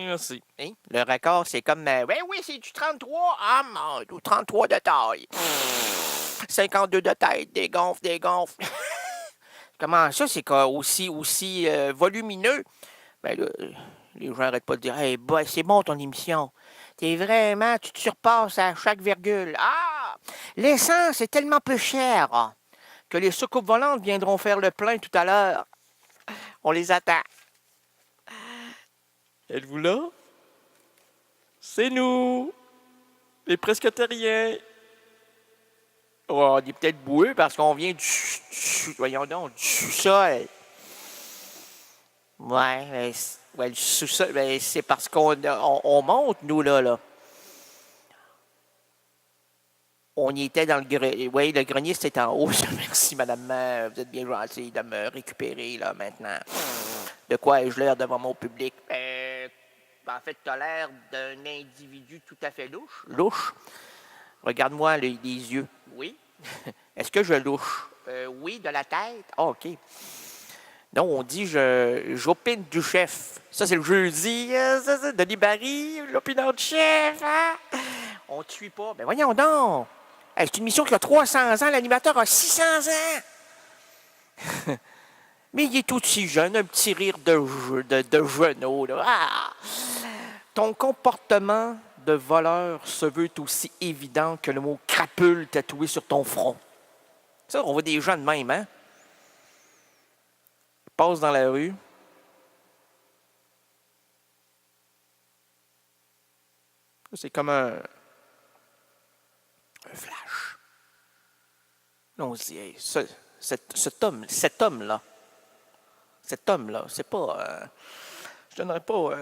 Merci. Hein? Le record, c'est comme... oui, c'est du 33. Ah, mon Dieu, 33 de taille. 52 de tête, des gonfles. Comment ça, c'est aussi volumineux? Ben là, les gens n'arrêtent pas de dire « Hey, boy, c'est bon ton émission. T'es vraiment... Tu te surpasses à chaque virgule. Ah! L'essence est tellement peu chère que les soucoupes volantes viendront faire le plein tout à l'heure. On les attend. » Êtes-vous là? C'est nous, les presbytériens. Oh, on est peut-être boueux parce qu'on vient voyons donc, du sous-sol. Ouais, le sous-sol, c'est parce qu'on monte, nous, là. On y était dans le grenier. Oui, le grenier, c'était en haut. Merci, madame. Vous êtes bien gentille de me récupérer, là, maintenant. De quoi ai-je l'air devant mon public? En fait, tu as l'air d'un individu tout à fait louche. Louche? Regarde-moi les yeux. Oui. Est-ce que je louche? Oui, de la tête. Ah, OK. Non, on dit j'opine du chef. Ça, c'est le jeudi. Ça, Denis Barry, l'opinion du chef. Hein? On ne suit pas. Ben voyons donc. Hey, c'est une mission qui a 300 ans. L'animateur a 600 ans. Mais il est tout aussi jeune. Un petit rire de genou. Là. Ah! Ton comportement de voleur se veut aussi évident que le mot crapule tatoué sur ton front. Ça, on voit des gens de même, hein? Ils passent dans la rue. C'est comme un flash. Là, on se dit, hey, cet homme-là, c'est pas... je donnerais pas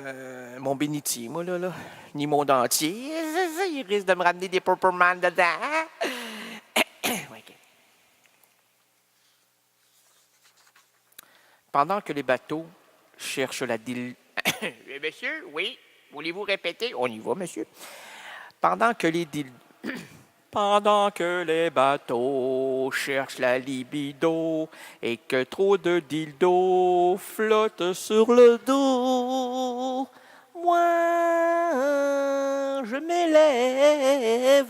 mon bénitier, moi, là, ni mon dentier. Il risque de me ramener des Purple-Man dedans. Okay. Pendant que les bateaux cherchent la Monsieur, oui, voulez-vous répéter? On y va, monsieur. Pendant que les bateaux cherchent la libido et que trop de dildos flottent sur le dos, moi, je m'élève,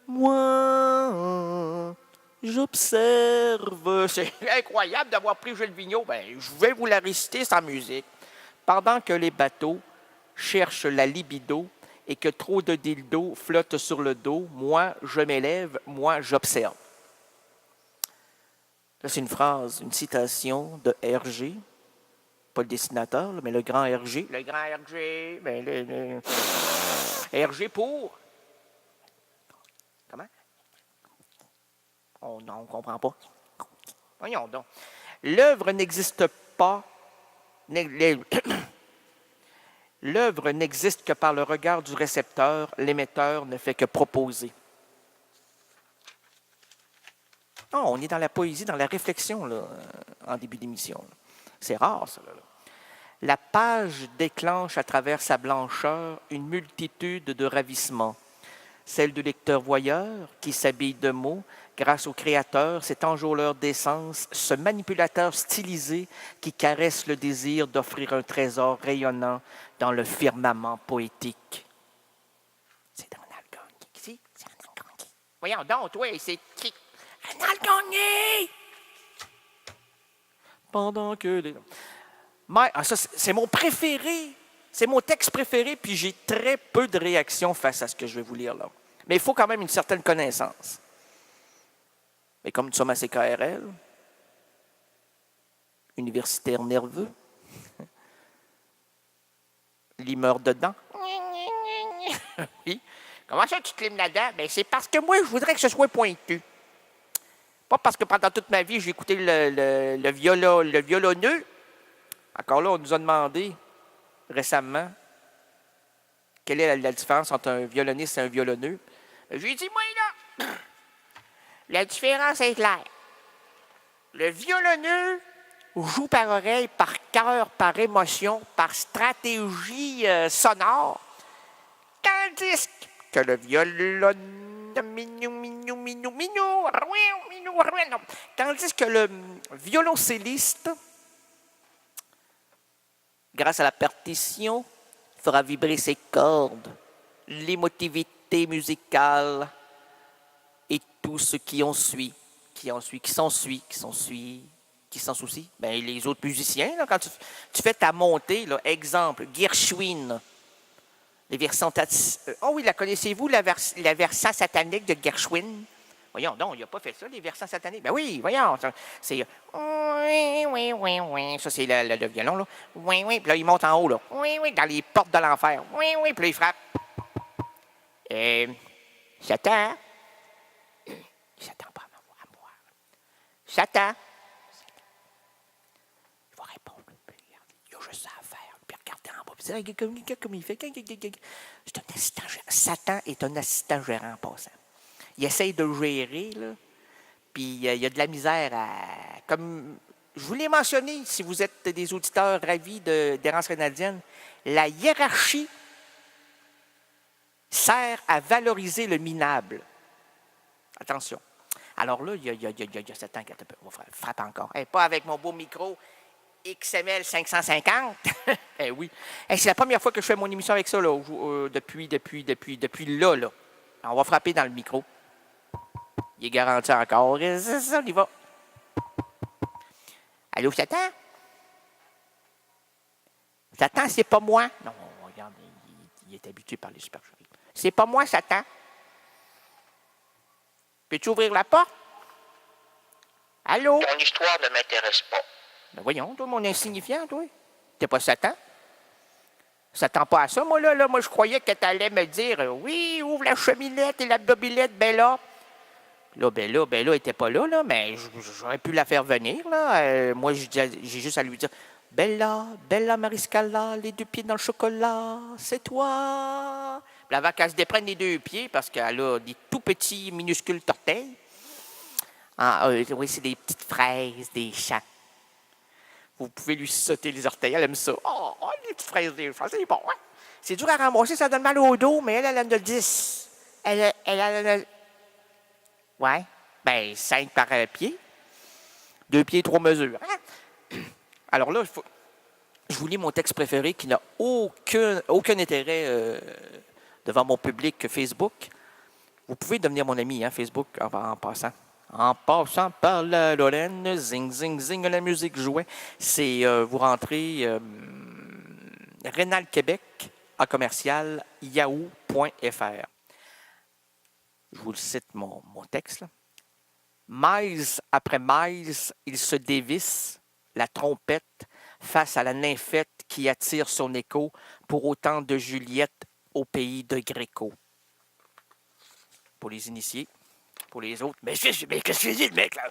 moi, j'observe. C'est incroyable d'avoir pris Gilles Vigneault. Je vais vous la réciter sans musique. Pendant que les bateaux cherchent la libido et que trop de dildos flottent sur le dos, moi, je m'élève, moi, j'observe. Ça, c'est une phrase, une citation de Hergé, pas le dessinateur, mais le grand Hergé. Le grand Hergé, Hergé pour... Comment? Oh non, on ne comprend pas. Voyons donc. L'œuvre n'existe pas... L'œuvre n'existe que par le regard du récepteur, l'émetteur ne fait que proposer. Oh, on est dans la poésie, dans la réflexion, là, en début d'émission. C'est rare, ça. Là. La page déclenche à travers sa blancheur une multitude de ravissements. Celle du lecteur-voyeur qui s'habille de mots grâce au créateur, cet enjôleur d'essence, ce manipulateur stylisé qui caresse le désir d'offrir un trésor rayonnant dans le firmament poétique. C'est Donald Gagné. C'est Donald Gagné. Voyons donc, toi, c'est qui? Donald Gagné! Pendant que les... Ça, c'est mon préféré. C'est mon texte préféré, puis j'ai très peu de réactions face à ce que je vais vous lire là. Mais il faut quand même une certaine connaissance. Mais comme nous sommes à CKRL, universitaire nerveux, limeur dedans. Oui. Comment ça tu te limes là-dedans? C'est parce que moi, je voudrais que ce soit pointu. Pas parce que pendant toute ma vie, j'ai écouté le violonneux. Encore là, on nous a demandé récemment quelle est la différence entre un violoniste et un violonneux. J'ai dit, moi, là, la différence est claire. Le violonneux joue par oreille, par cœur, par émotion, par stratégie sonore, tandis que le tandis que le violoncelliste grâce à la partition, fera vibrer ses cordes, l'émotivité musicale et tout ce qui s'en soucie. Ben, les autres musiciens, là, quand tu fais ta montée, là, exemple, Gershwin, les versants... Oh oui, la connaissez-vous, la versant satanique de Gershwin? Voyons donc, il n'a pas fait ça, les versants sataniques. Ben oui, voyons, c'est... Oui, oui, oui, oui. Ça, c'est le violon, là. Oui, oui, puis là, il monte en haut, là. Oui, oui, dans les portes de l'enfer. Oui, oui, puis là, il frappe. Satan? Il s'attend pas à moi. Satan? Il va répondre. Puis, il y a juste ça à faire. Puis regardez en bas. Puis c'est comme il fait. C'est un assistant gérant. Satan est un assistant gérant en passant. Il essaye de gérer, là. Puis il y a de la misère à... Comme je vous l'ai mentionné, si vous êtes des auditeurs ravis d'Errance Rénaldienne, la hiérarchie sert à valoriser le minable. Attention. Alors là, il y a Satan qui frappe encore. Pas avec mon beau micro XML 550. Oui. C'est la première fois que je fais mon émission avec ça, là, depuis là. On va frapper dans le micro. Il est garanti encore. C'est ça, on y va. Allô, Satan? Satan, c'est pas moi. Non, regarde, il est habitué par les supercheries. C'est pas moi, Satan. Peux-tu ouvrir la porte? Allô? Ton histoire ne m'intéresse pas. Ben voyons, toi, mon insignifiant, toi. T'es pas Satan? S'attends pas à ça, moi, là. Moi, je croyais que t'allais me dire, oui, ouvre la cheminette et la mobilette, Bella. Là, Bella était pas là, mais j'aurais pu la faire venir, là. Moi, j'ai juste à lui dire, Bella Mariscala, les 2 pieds dans le chocolat, c'est toi. Puis avant qu'elle se déprenne les 2 pieds, parce qu'elle a des tout petits, minuscules orteils. Oui, c'est des petites fraises, des champs. Vous pouvez lui sauter les orteils, elle aime ça. Oh, les petites fraises, des champs, c'est bon, hein? C'est dur à ramasser, ça donne mal au dos, mais elle en a 10. Elle en a... Ouais, ben 5 par pied. 2 pieds, 3 mesures. Hein? Alors là, je vous lis mon texte préféré qui n'a aucun intérêt devant mon public Facebook. Vous pouvez devenir mon ami, hein, Facebook, en passant. En passant par la Lorraine, zing, zing, zing, la musique jouait. C'est, vous rentrez Rénal Québec à commercial yahoo.fr. Je vous le cite, mon texte. Là. Maïs après maïs, il se dévisse, la trompette, face à la nymphette qui attire son écho pour autant de Juliette au pays de Gréco. Pour les initiés, pour les autres. Mais qu'est-ce qu'il dit, le mec, là?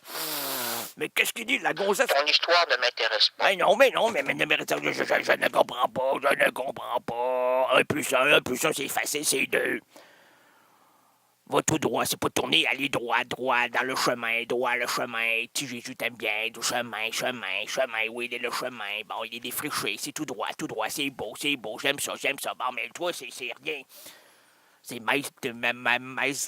Mais qu'est-ce qu'il dit, la gonzesse? Ton histoire ne m'intéresse pas. Mais non, je ne comprends pas. 1 plus 1, c'est facile, c'est 2. Va tout droit, c'est pas tourner, aller droit, dans le chemin, Si Jésus t'aime bien, du chemin, oui, il est le chemin, bon, il est défriché, c'est tout droit, c'est beau, j'aime ça, bon, mais toi, c'est rien. C'est maïs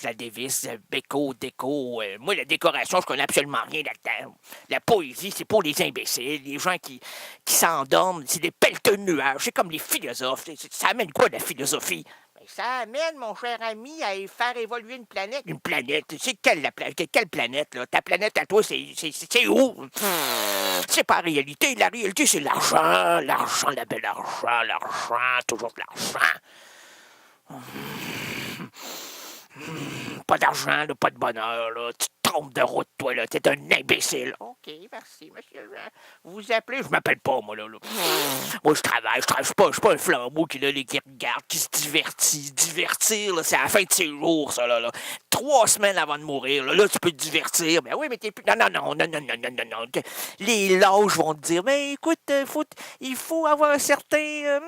la dévisse, béco, déco. Moi, la décoration, je connais absolument rien là-dedans. La poésie, c'est pour les imbéciles, les gens qui s'endorment, c'est des pelleteux de nuages, c'est comme les philosophes. Ça amène quoi, la philosophie? Ça amène, mon cher ami, à faire évoluer une planète. Une planète? C'est quelle planète, là? Ta planète à toi, c'est où? C'est pas la réalité. La réalité, c'est l'argent, la belle argent, toujours de l'argent. Pas d'argent, là, pas de bonheur, là. Tu te trompes de route, toi, là. T'es un imbécile. OK, merci, monsieur. Vous vous appelez? Je m'appelle pas, moi, là. Moi, je travaille. Je suis pas un flambeau qui regarde, qui se divertit. Divertir, là, c'est à la fin de ses jours, ça, là. 3 semaines avant de mourir, là, tu peux te divertir. Ben oui, mais t'es plus... Non. Les lâches vont te dire, mais écoute, il faut avoir un certain...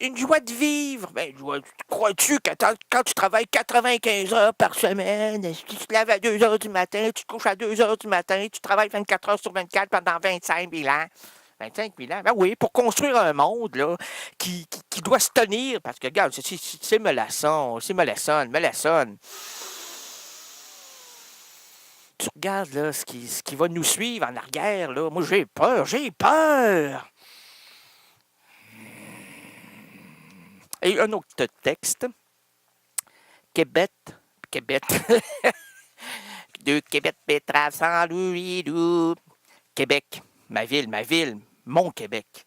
une joie de vivre. Ben, crois-tu que quand tu travailles 95 heures par semaine, tu te lèves à 2 heures du matin, tu te couches à 2 heures du matin, tu travailles 24 heures sur 24 pendant 25 000 ans. 25 000 ans, ben oui, pour construire un monde là, qui doit se tenir, parce que, regarde, c'est mollasson. Tu regardes là, ce qui va nous suivre en arrière, là. Moi, j'ai peur. Et un autre texte. Québec. De Québec, betterave sans louis-dou. Québec, ma ville, mon Québec.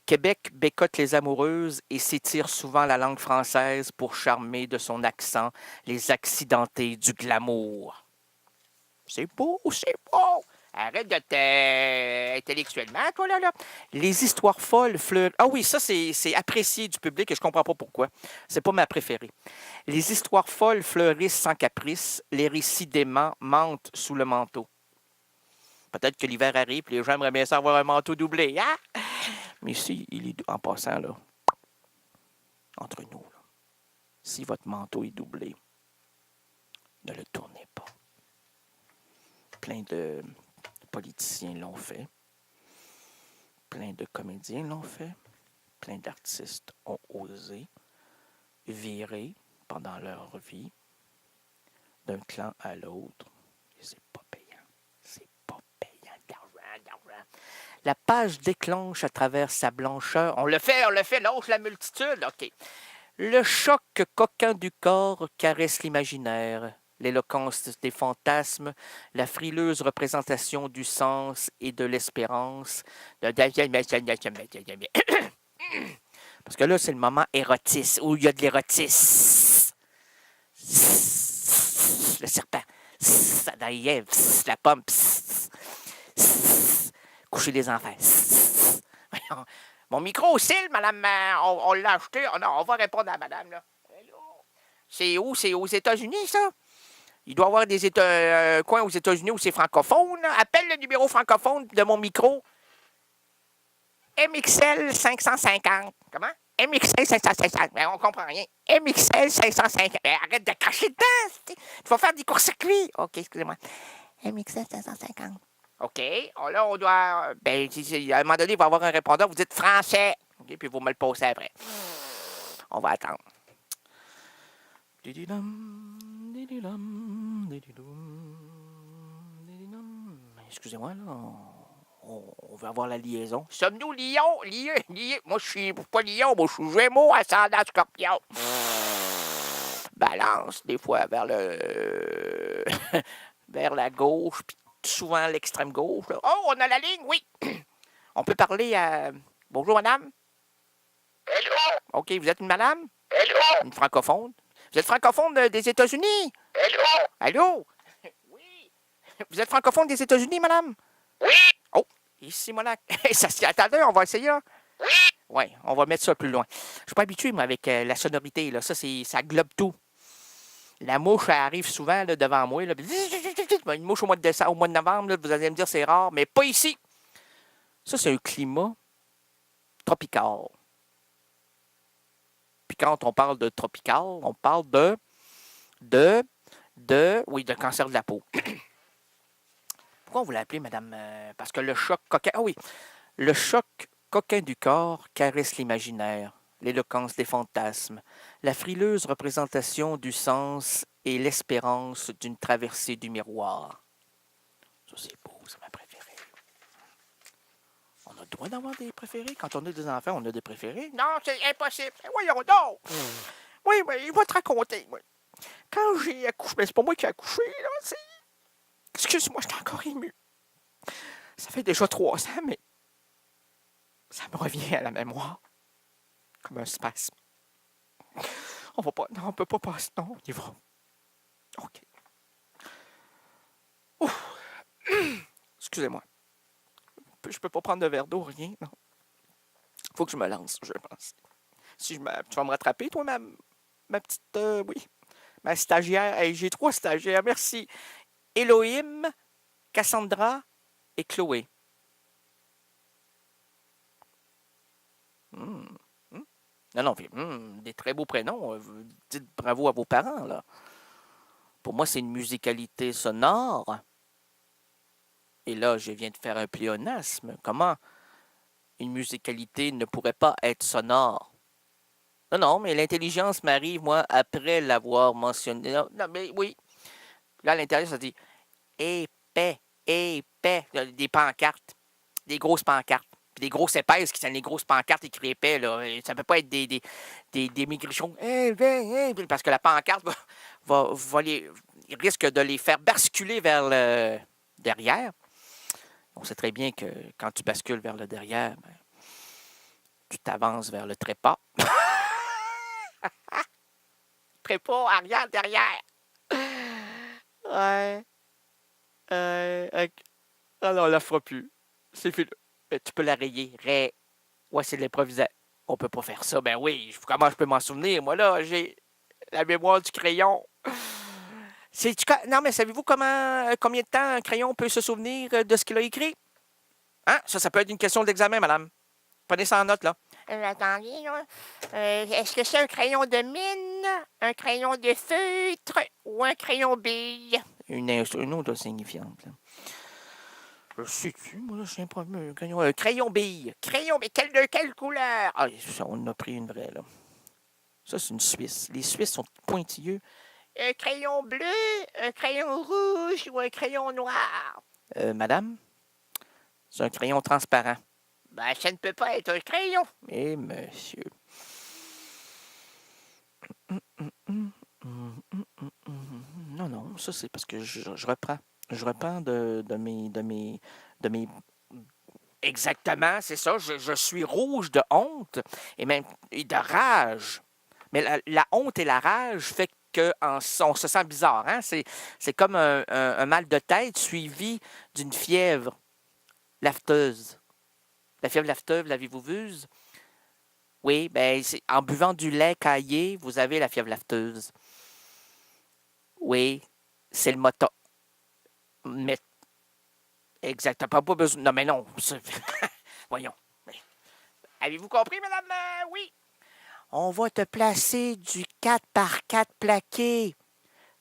Québec bécote les amoureuses et s'étire souvent la langue française pour charmer de son accent les accidentés du glamour. C'est beau, c'est beau! Arrête de intellectuellement, toi, là. Les histoires folles fleurissent... Ah oui, ça, c'est apprécié du public et je comprends pas pourquoi. C'est pas ma préférée. Les histoires folles fleurissent sans caprice. Les récits déments mentent sous le manteau. Peut-être que l'hiver arrive et les gens aimeraient bien ça avoir un manteau doublé. Hein? Mais si, il est en passant, là, entre nous, là, si votre manteau est doublé, ne le tournez pas. Plein de politiciens l'ont fait. Plein de comédiens l'ont fait. Plein d'artistes ont osé virer pendant leur vie d'un clan à l'autre. Et c'est pas payant. C'est pas payant. D'argent. La page déclenche à travers sa blancheur. On le fait, lâche la multitude. OK. Le choc coquin du corps caresse l'imaginaire. L'éloquence des fantasmes, la frileuse représentation du sens et de l'espérance. Parce que là, c'est le moment érotisme, où il y a de l'érotisme. Le serpent, Adam et Ève, la pomme, coucher les enfants. Mon micro aussi, madame, on l'a acheté. Oh non, on va répondre à madame, là. C'est où? C'est aux États-Unis, ça? Il doit y avoir des coins aux États-Unis où c'est francophone. Là. Appelle le numéro francophone de mon micro. MXL 550. Comment? MXL 550. Ben, on comprend rien. MXL 550. Ben, arrête de cracher dedans. Tu vas faire des courts-circuits. OK, excusez-moi. MXL 550. OK. Oh, là, on doit... Ben, à un moment donné, il va y avoir un répondeur. Vous dites français. OK, puis vous me le posez après. On va attendre. Excusez-moi, là. On veut avoir la liaison. Sommes-nous liés? Moi, je suis pas lion, moi, je suis Gémeaux, ascendant Scorpion. Balance, des fois, vers le... vers la gauche, puis souvent l'extrême gauche. Là. Oh, on a la ligne, oui. On peut parler à... Bonjour, madame. Hello? OK, vous êtes une madame? Hello? Une francophone? Vous êtes francophone des États-Unis? Hello? Allô? Oui. Vous êtes francophone des États-Unis, madame? Oui? Oh, ici, mon lac. Attendez, on va essayer. Hein? Oui? Oui, on va mettre ça plus loin. Je suis pas habitué, moi, avec la sonorité. Là. Ça globe tout. La mouche, elle arrive souvent là, devant moi. Là. Une mouche au mois de décembre, au mois de novembre, là, vous allez me dire c'est rare, mais pas ici. Ça, c'est un climat tropical. Puis quand on parle de tropical, on parle de cancer de la peau. Pourquoi on vous l'appelez, madame? Parce que le choc coquin... Ah oui, le choc coquin du corps caresse l'imaginaire, l'éloquence des fantasmes, la frileuse représentation du sens et l'espérance d'une traversée du miroir. Ça, c'est beau, c'est ma préférée. On a le droit d'avoir des préférés. Quand on a des enfants, on a des préférés. Non, c'est impossible. Voyons donc. Oui, mais il va te raconter. Moi. Quand j'ai accouché, mais c'est pas moi qui ai accouché, là, c'est... Excuse-moi, je suis encore ému. Ça fait déjà 3 ans, mais ça me revient à la mémoire. Comme un spasme. On va pas... Non, on peut pas passer... Non, on y va. OK. Ouf. Excusez-moi. Je peux pas prendre de verre d'eau, rien, non. Faut que je me lance, je pense. Tu vas me rattraper, toi, ma petite... oui. Ma stagiaire. Hey, j'ai 3 stagiaires, merci. Elohim, Cassandra et Chloé. Non, des très beaux prénoms. Dites bravo à vos parents, là. Pour moi, c'est une musicalité sonore. Et là, je viens de faire un pléonasme. Comment une musicalité ne pourrait pas être sonore? Non, mais l'intelligence m'arrive, moi, après l'avoir mentionné. Non, mais oui. Là, à l'intérieur, ça dit épais, des pancartes, des grosses pancartes. Puis des grosses épaisses qui tiennent les grosses pancartes écrites épais, là. Et ça peut pas être des maigrichons. Hey, viens, hey, parce que la pancarte il risque de les faire basculer vers le derrière. On sait très bien que quand tu bascules vers le derrière, ben, tu t'avances vers le trépas. Trépas, arrière, derrière. Ouais. Ah non, on la fera plus. C'est fini. Tu peux la rayer. Ouais, c'est de l'improvisation. On peut pas faire ça. Ben oui, comment je peux m'en souvenir? Moi, là, j'ai la mémoire du crayon. Non, mais savez-vous combien de temps un crayon peut se souvenir de ce qu'il a écrit? Hein? Ça peut être une question d'examen, madame. Prenez ça en note, là. Attendez, là. Est-ce que c'est un crayon de mine, un crayon de feutre ou un crayon bille? Une autre signifiante, là. Je sais-tu, moi, là, je sais pas. Crayon bille. Crayon, mais de quelle couleur? Ah, ça, on en a pris une vraie, là. Ça, c'est une Suisse. Les Suisses sont pointilleux. Un crayon bleu, un crayon rouge ou un crayon noir? Madame, c'est un crayon transparent. Ben, ça ne peut pas être un crayon. Eh, monsieur. Non, non, ça, c'est parce que je reprends. Je reprends de mes... Exactement, c'est ça. Je suis rouge de honte et même de rage. Mais la honte et la rage fait qu'on se sent bizarre. Hein? C'est comme un mal de tête suivi d'une fièvre lafteuse. La fièvre lafteuse, l'avez-vous vue? Oui, bien, en buvant du lait caillé, vous avez la fièvre lafteuse. Oui, c'est le motto. Mais, exactement, pas besoin. Non, mais non. Voyons. Avez-vous compris, madame? Oui. On va te placer du 4x4 plaqué,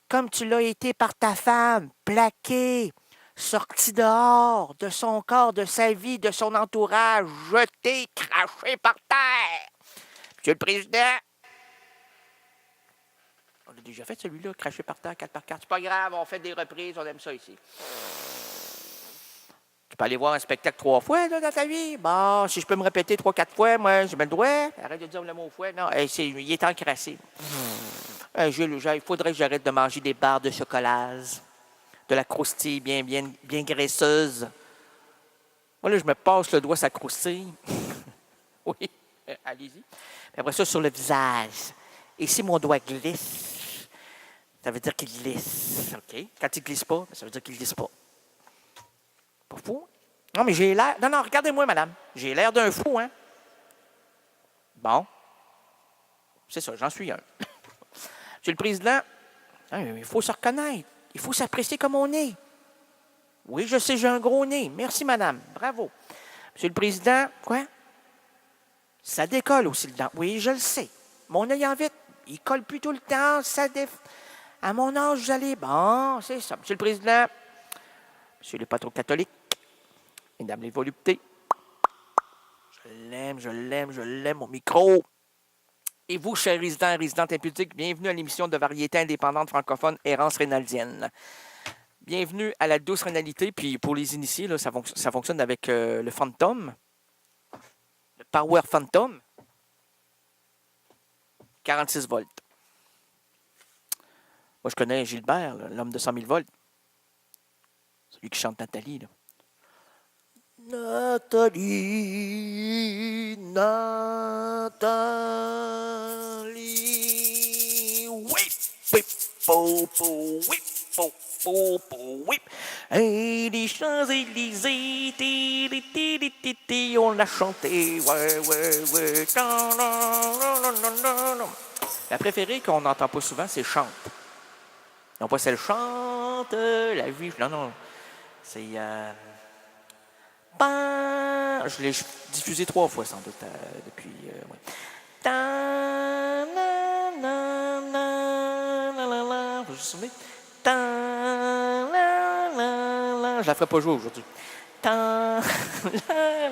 comme tu l'as été par ta femme, plaqué, sorti dehors de son corps, de sa vie, de son entourage, jeté, craché par terre. Monsieur le Président, on a déjà fait celui-là, craché par terre, 4x4. C'est pas grave, on fait des reprises, on aime ça ici. Tu peux aller voir un spectacle 3 fois là, dans ta vie. Bon, si je peux me répéter 3-4 fois, moi, j'ai le droit. Arrête de dire le mot fois. Non, il est encrassé. Il faudrait que j'arrête de manger des barres de chocolat, de la croustille bien graisseuse. Moi, là, je me passe le doigt, ça croustille. Oui, allez-y. Après ça, sur le visage. Et si mon doigt glisse, ça veut dire qu'il glisse. OK? Quand il glisse pas, ça veut dire qu'il glisse pas. Pas fou? Non, mais j'ai l'air... Non, regardez-moi, madame. J'ai l'air d'un fou, hein? Bon. C'est ça, j'en suis un. Monsieur le Président, il faut se reconnaître. Il faut s'apprécier comme on est. Oui, je sais, j'ai un gros nez. Merci, madame. Bravo. Monsieur le Président, quoi? Ça décolle aussi le dent. Oui, je le sais. Mon œil en vite, il colle plus tout le temps. À mon âge, vous allez... Bon, c'est ça. Monsieur le Président, monsieur le patron catholique, mesdames les voluptés, je l'aime, mon micro. Et vous, chers résidents et résidentes impudiques, bienvenue à l'émission de variété indépendante francophone Errance rénaldienne. Bienvenue à la douce rénalité. Puis pour les initiés, là, ça fonctionne avec le Phantom, le Power Phantom, 46 volts. Moi, je connais Gilbert, là, l'homme de 100 000 volts. Celui qui chante Nathalie, là. Nathalie, oui, oui. Et les Champs-Élysées, on l'a chanté, ouais. La préférée qu'on n'entend pas souvent, c'est Chante. Non, pas celle Chante, la vie, non. C'est... Je l'ai diffusé 3 fois sans doute depuis. Ouais. Vous vous souvenez? Je la ferai pas jouer aujourd'hui.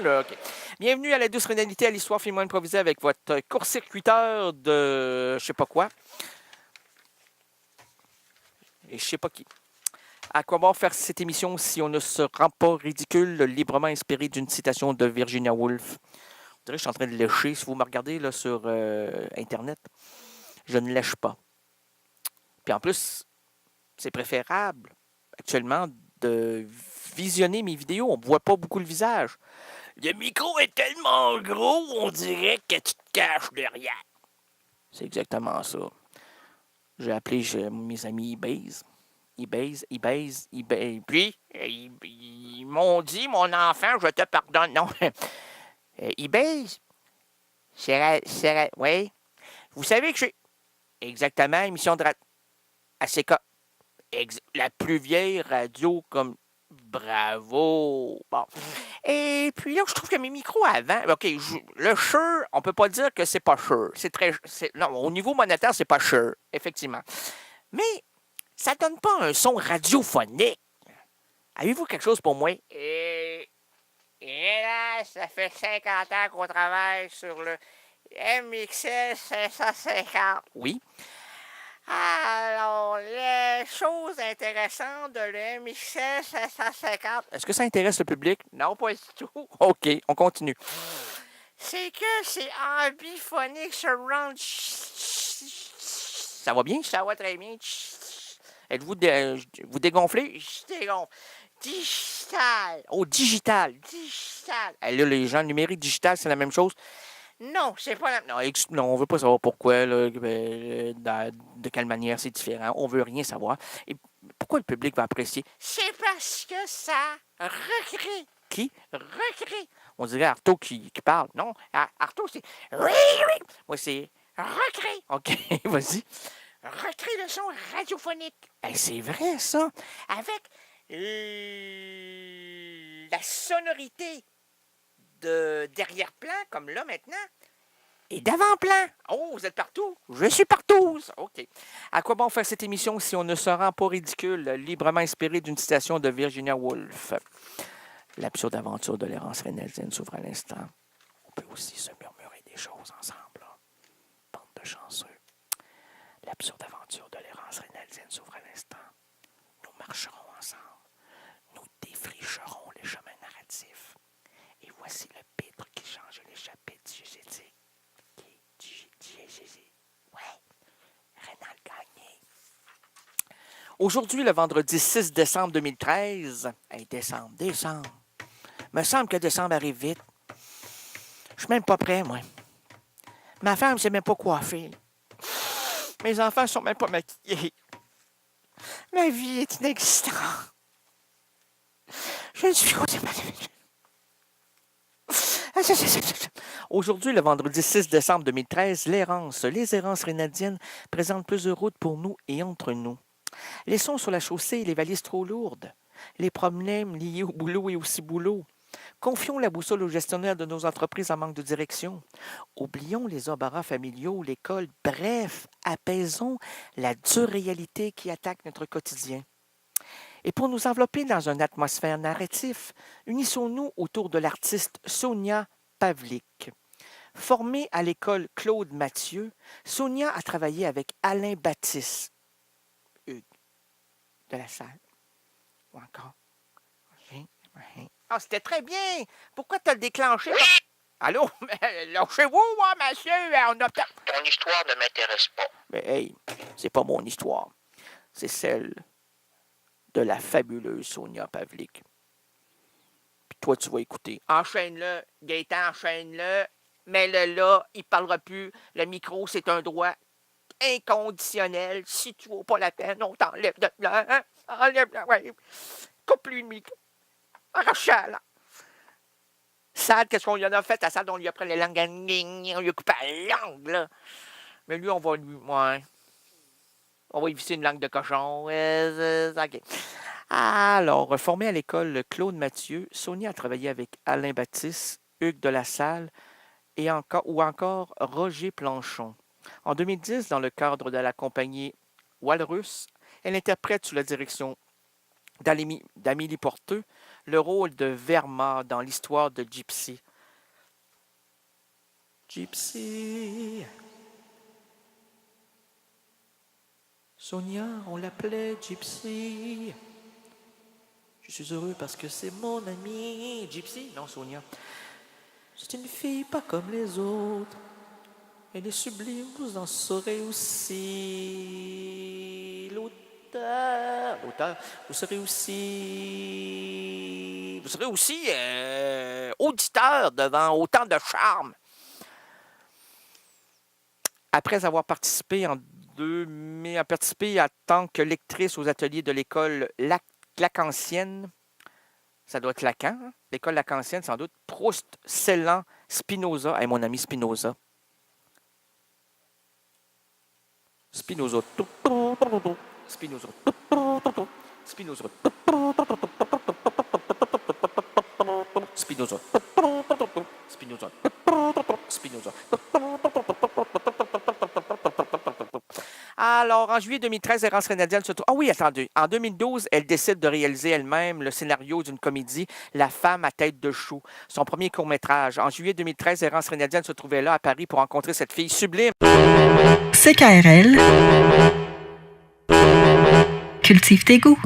Okay. Bienvenue à la douce rénalité, à l'histoire filmement improvisée avec votre court-circuiteur de je sais pas quoi. Et je sais pas qui. À quoi bon faire cette émission si on ne se rend pas ridicule, librement inspiré d'une citation de Virginia Woolf? Je dirais que je suis en train de lécher. Si vous me regardez là, sur Internet, je ne lèche pas. Puis en plus, c'est préférable actuellement de visionner mes vidéos. On ne voit pas beaucoup le visage. Le micro est tellement gros, on dirait que tu te caches derrière. C'est exactement ça. J'ai appelé mes amis ils baisent. Puis, ils m'ont dit, mon enfant, je te pardonne. Non, ils baisent. Oui. Vous savez que je suis... Exactement, émission de radio. ACK. La plus vieille radio comme... Bravo. Bon. Et puis là, je trouve que mes micros avant... OK, le sure, on peut pas dire que c'est pas sure. Non, au niveau monétaire, c'est pas sure, effectivement. Mais ça donne pas un son radiophonique. Avez-vous quelque chose pour moi? Et là, ça fait 50 ans qu'on travaille sur le MXL 550. Oui. Alors, les choses intéressantes de le MXL 550. Est-ce que ça intéresse le public? Non, pas du tout. OK, on continue. C'est que c'est ambiphonique surround. Ça va bien? Ça va très bien. Êtes-vous vous dégonflez? Je dégonfle. Digital. Oh, digital. Digital. Là, les gens numériques, digital, c'est la même chose? Non, c'est pas la même. Non, on veut pas savoir pourquoi, là, de quelle manière c'est différent. On veut rien savoir. Et pourquoi le public va apprécier? C'est parce que ça recrée. Qui? Recrée. On dirait Artaud qui parle. Non, Artaud, c'est... Moi, c'est recrée. OK, vas-y. Recrée le son radiophonique. C'est vrai, ça. Avec la sonorité de derrière-plan, comme là maintenant, et d'avant-plan. Oh, vous êtes partout? Je suis partout. OK. À quoi bon faire cette émission si on ne se rend pas ridicule, librement inspiré d'une citation de Virginia Woolf? L'absurde aventure de l'errance rénaldienne s'ouvre à l'instant. On peut aussi se murmurer des choses ensemble. Bande de chanceux. L'absurde aventure de l'errance rénaldienne s'ouvre à l'instant. Nous marcherons ensemble. Nous défricherons les chemins narratifs. Et voici le pitre qui change les chapitres diégétiques. Ouais, Rénal Gagné. Aujourd'hui, le vendredi 6 décembre 2013. Décembre. Me semble que décembre arrive vite. Je suis même pas prêt, moi. Ma femme ne sait même pas coiffer. Mes enfants ne sont même pas maquillés. Ma vie est inexistante. Je ne suis pas... Aujourd'hui, le vendredi 6 décembre 2013, les errances rénadiennes présentent plusieurs routes pour nous et entre nous. Laissons sur la chaussée les valises trop lourdes, les problèmes liés au boulot et au ciboulot. Confions la boussole au gestionnaire de nos entreprises en manque de direction. Oublions les embarras familiaux, l'école. Bref, apaisons la dure réalité qui attaque notre quotidien. Et pour nous envelopper dans une atmosphère narrative, unissons-nous autour de l'artiste Sonia Pavlik. Formée à l'école Claude Mathieu, Sonia a travaillé avec Alain Baptiste, Hugues, de la salle. Ou encore. Ah, c'était très bien! Pourquoi tu as déclenché? Allô? Lâchez-vous, moi, monsieur! On a... Ton histoire ne m'intéresse pas. Mais hey, c'est pas mon histoire. C'est celle de la fabuleuse Sonia Pavlik. Puis toi, tu vas écouter. Enchaîne-le, Gaëtan, enchaîne-le. Mets-le là, il parlera plus. Le micro, c'est un droit inconditionnel. Si tu vaux pas la peine, on t'enlève de là. Hein? Enlève-le, ouais. Coupe-lui le micro. Arrache-la, là. Sad, qu'est-ce qu'on lui en a fait à Sad? On lui a pris les langues. On lui a coupé la langue, là. Mais lui, on va lui... Ouais. On va y visser une langue de cochon. OK. Alors, formée à l'école Claude Mathieu, Sonia a travaillé avec Alain Baptiste, Hugues de la Salle ou encore Roger Planchon. En 2010, dans le cadre de la compagnie Walrus, elle interprète sous la direction d'Amélie Porteux le rôle de Verma dans l'histoire de Gypsy. Gypsy. Sonia, on l'appelait Gypsy. Je suis heureux parce que c'est mon ami. Gypsy? Non, Sonia. C'est une fille pas comme les autres. Elle est sublime, vous en saurez aussi. L'auteur, vous serez aussi auditeur devant autant de charme. Après avoir participé en tant que lectrice aux ateliers de l'école Lacantienne, ça doit être Lacan, hein? L'école Lacantienne sans doute, Proust, Celan, Spinoza, mon ami Spinoza. Spinoza. Spinoza. Spinoza. Spinoza. Spinoza. Spinoza. Alors, en juillet 2013, Errance Renadiel se trouve... Ah oui, attendez. En 2012, elle décide de réaliser elle-même le scénario d'une comédie, La femme à tête de chou, son premier court-métrage. En juillet 2013, Errance Renadiel se trouvait là, à Paris, pour rencontrer cette fille sublime. CKRL. Cultive tes goûts.